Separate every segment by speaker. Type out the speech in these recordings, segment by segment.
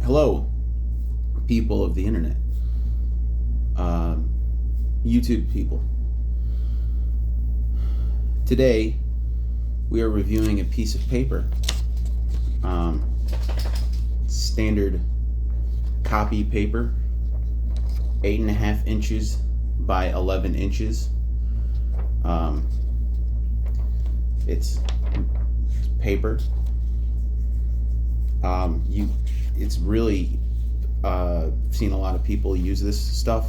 Speaker 1: Hello, people of the internet, YouTube people. Today, we are reviewing a piece of paper, standard copy paper, 8.5 inches by 11 inches. It's paper. It's really seen a lot of people use this stuff.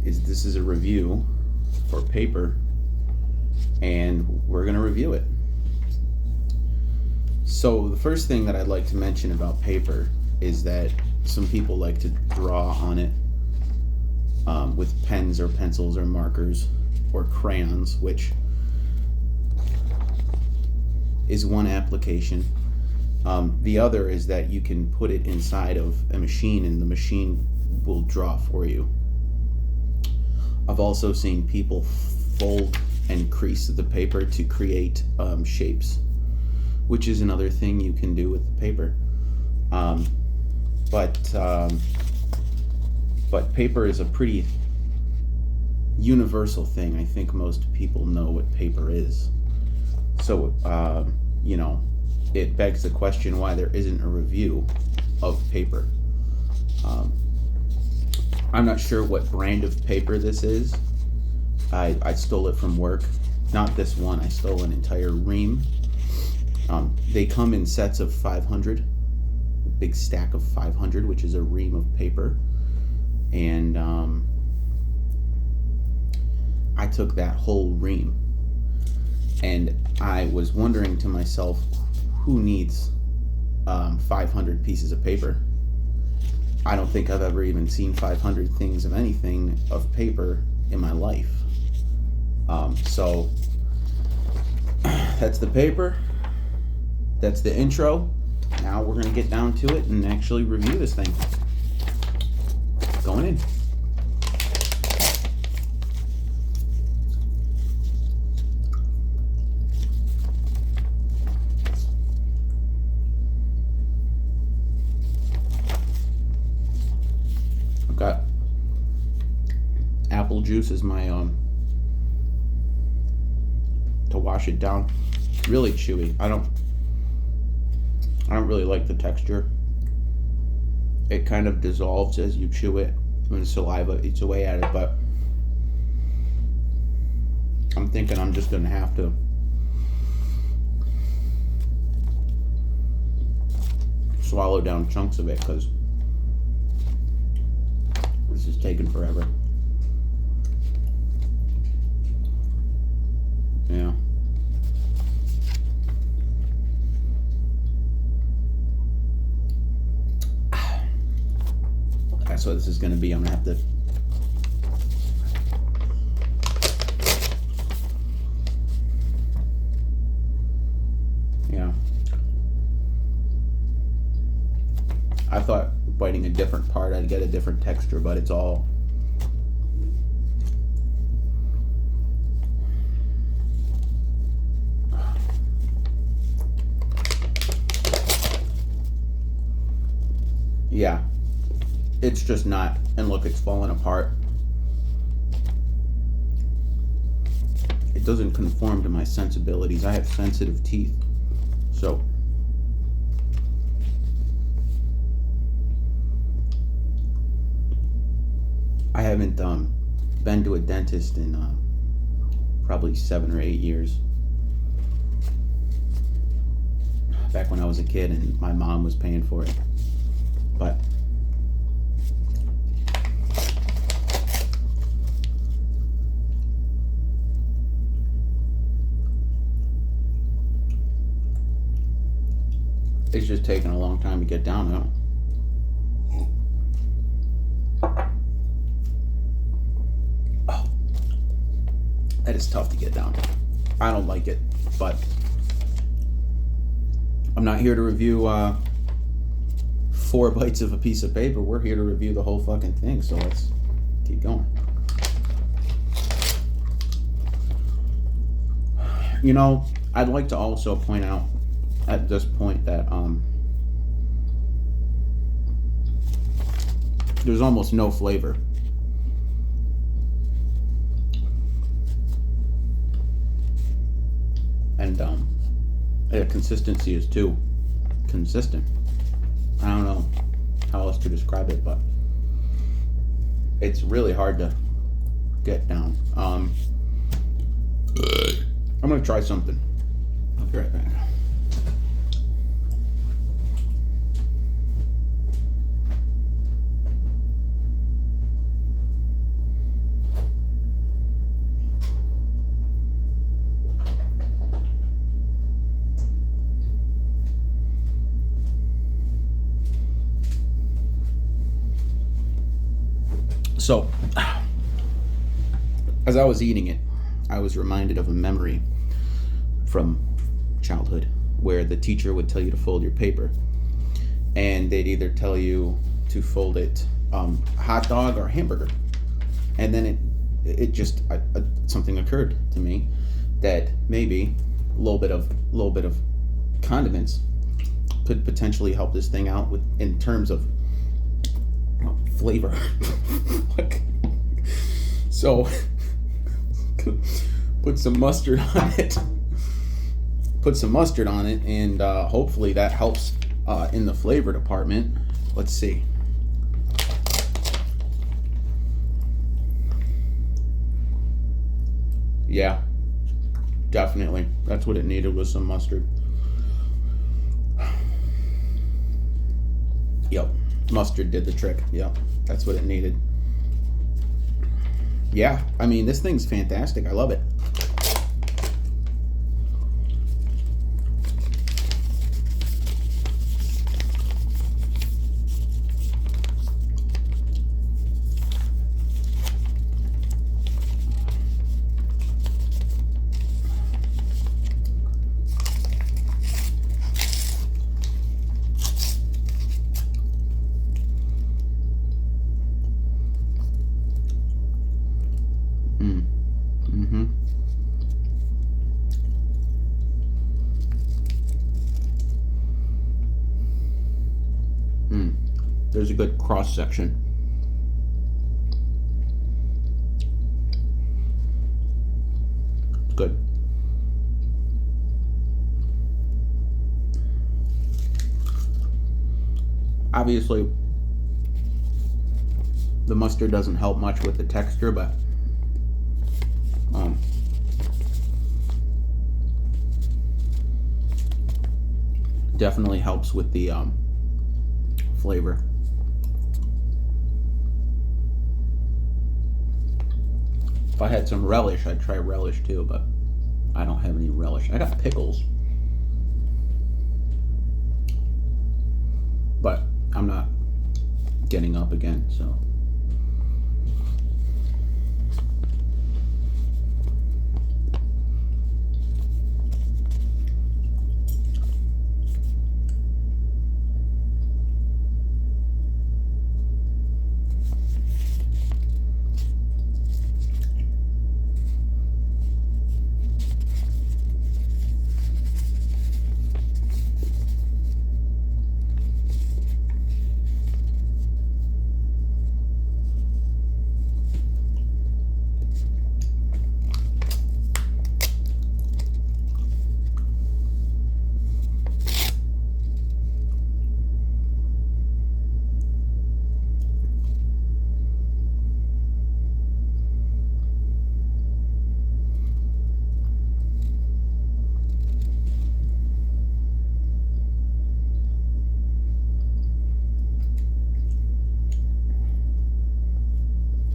Speaker 1: This is a review for paper, and we're gonna review it. So the first thing that I'd like to mention about paper is that some people like to draw on it with pens or pencils or markers or crayons, which is one application. The other is that you can put it inside of a machine and the machine will draw for you. I've also seen people fold and crease the paper to create shapes, which is another thing you can do with the paper. But paper is a pretty universal thing. I think most people know what paper is. So, it begs the question why there isn't a review of paper. I'm not sure what brand of paper this is. I stole it from work. Not this one, I stole an entire ream. They come in sets of 500, a big stack of 500, which is a ream of paper. And I took that whole ream. And I was wondering to myself, who needs 500 pieces of paper? I don't think I've ever even seen 500 things of anything of paper in my life. So that's the paper. That's the intro. Now we're gonna get down to it and actually review this thing. Going in. I've got apple juice as my to wash it down. Really chewy. I don't really like the texture. It kind of dissolves as you chew it when the saliva eats away at it, but I'm thinking I'm just gonna have to swallow down chunks of it because this is taking forever. Yeah. That's what this is going to be. I'm going to have to I thought biting a different part I'd get a different texture, but it's all yeah, it's just not. And look, it's falling apart. It doesn't conform to my sensibilities. I have sensitive teeth, so I haven't been to a dentist in probably 7 or 8 years. Back when I was a kid and my mom was paying for it. But it's just taking a long time to get down though. Oh, that is tough to get down. I don't like it, but I'm not here to review 4 bites of a piece of paper. We're here to review the whole fucking thing, so let's keep going. You know, I'd like to also point out at this point that there's almost no flavor. And the consistency is too consistent. I don't know how else to describe it, but it's really hard to get down. I'm gonna try something. I'll be right back. So, as I was eating it, I was reminded of a memory from childhood where the teacher would tell you to fold your paper, and they'd either tell you to fold it hot dog or hamburger, and then it just something occurred to me that maybe a little bit of condiments could potentially help this thing out with in terms of flavor. So put some mustard on it. And hopefully that helps in the flavor department. Let's see. Yeah, definitely. That's what it needed, was some mustard. Yep, mustard did the trick. Yep, that's what it needed. Yeah, I mean, this thing's fantastic. I love it. There's a good cross section. Good. Obviously, the mustard doesn't help much with the texture, but definitely helps with the flavor. If I had some relish, I'd try relish too, but I don't have any relish. I got pickles, but I'm not getting up again, so.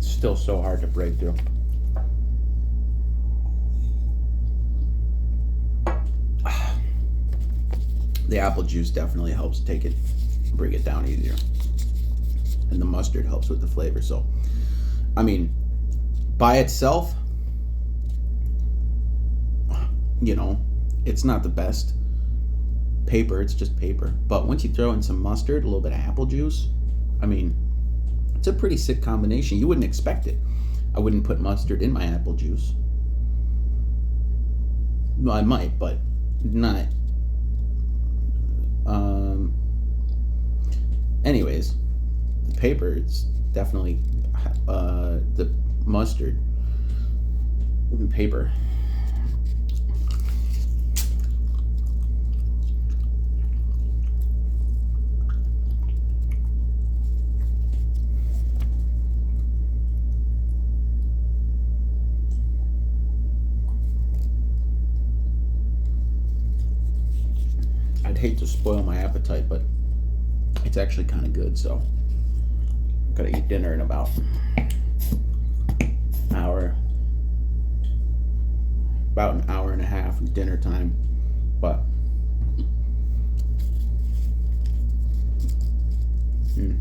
Speaker 1: Still so hard to break through. The apple juice definitely helps bring it down easier. And the mustard helps with the flavor. So, I mean, by itself, you know, it's not the best paper, it's just paper. But once you throw in some mustard, a little bit of apple juice, I mean, it's a pretty sick combination. You wouldn't expect it. I wouldn't put mustard in my apple juice. Well, I might, but not. Anyways, paper, it's definitely the mustard and paper. I'd hate to spoil my appetite, but it's actually kind of good, so I'm gonna eat dinner in about an hour and a half of dinner time. But a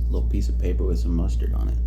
Speaker 1: little piece of paper with some mustard on it.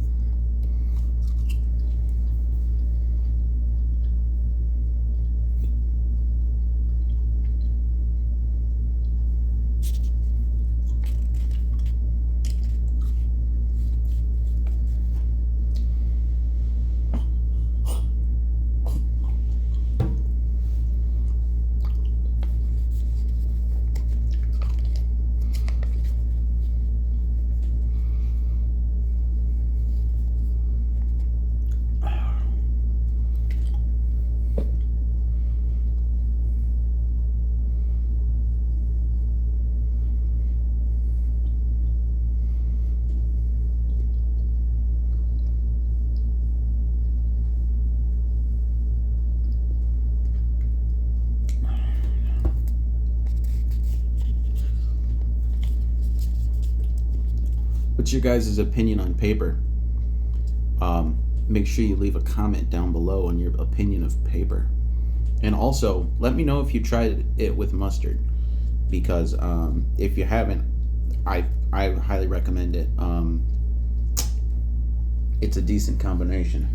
Speaker 1: What's your guys' opinion on paper? Make sure you leave a comment down below on your opinion of paper. And also, let me know if you tried it with mustard, because if you haven't, I highly recommend it. It's a decent combination.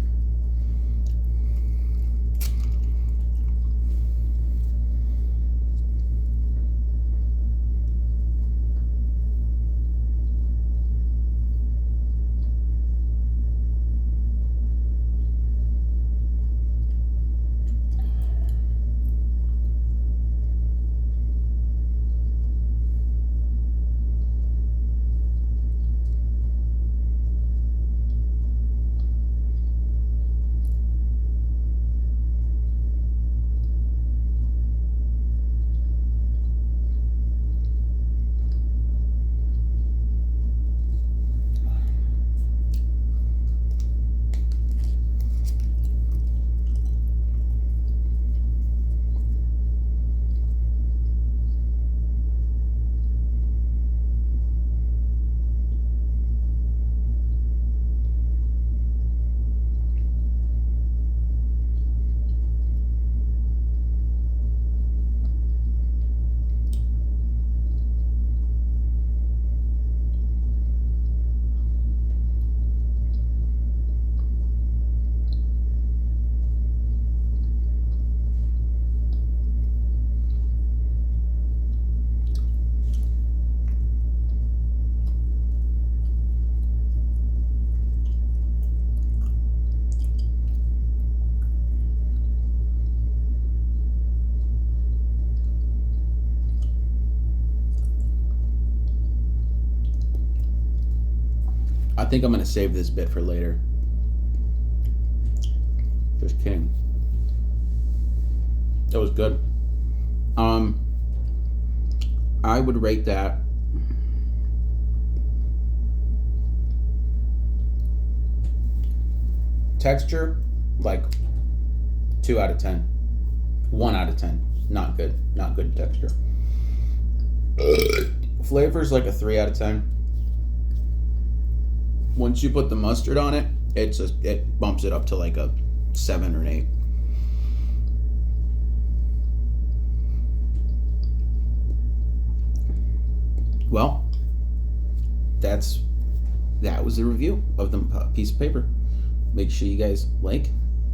Speaker 1: I think I'm gonna save this bit for later. Just kidding. That was good. I would rate that texture like 2 out of 10. 1 out of 10. Not good. Not good texture. Flavor's like a 3 out of 10. Once you put the mustard on it, it bumps it up to like a 7 or an 8. Well, that was the review of the piece of paper. Make sure you guys like,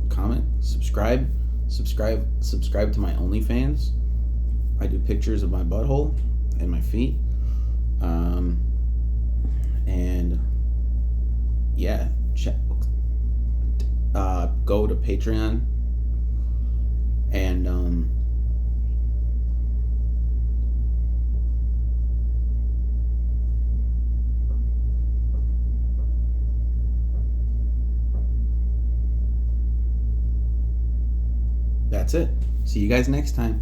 Speaker 1: comment, subscribe to my OnlyFans. I do pictures of my butthole and my feet. And yeah, go to Patreon and that's it. See you guys next time.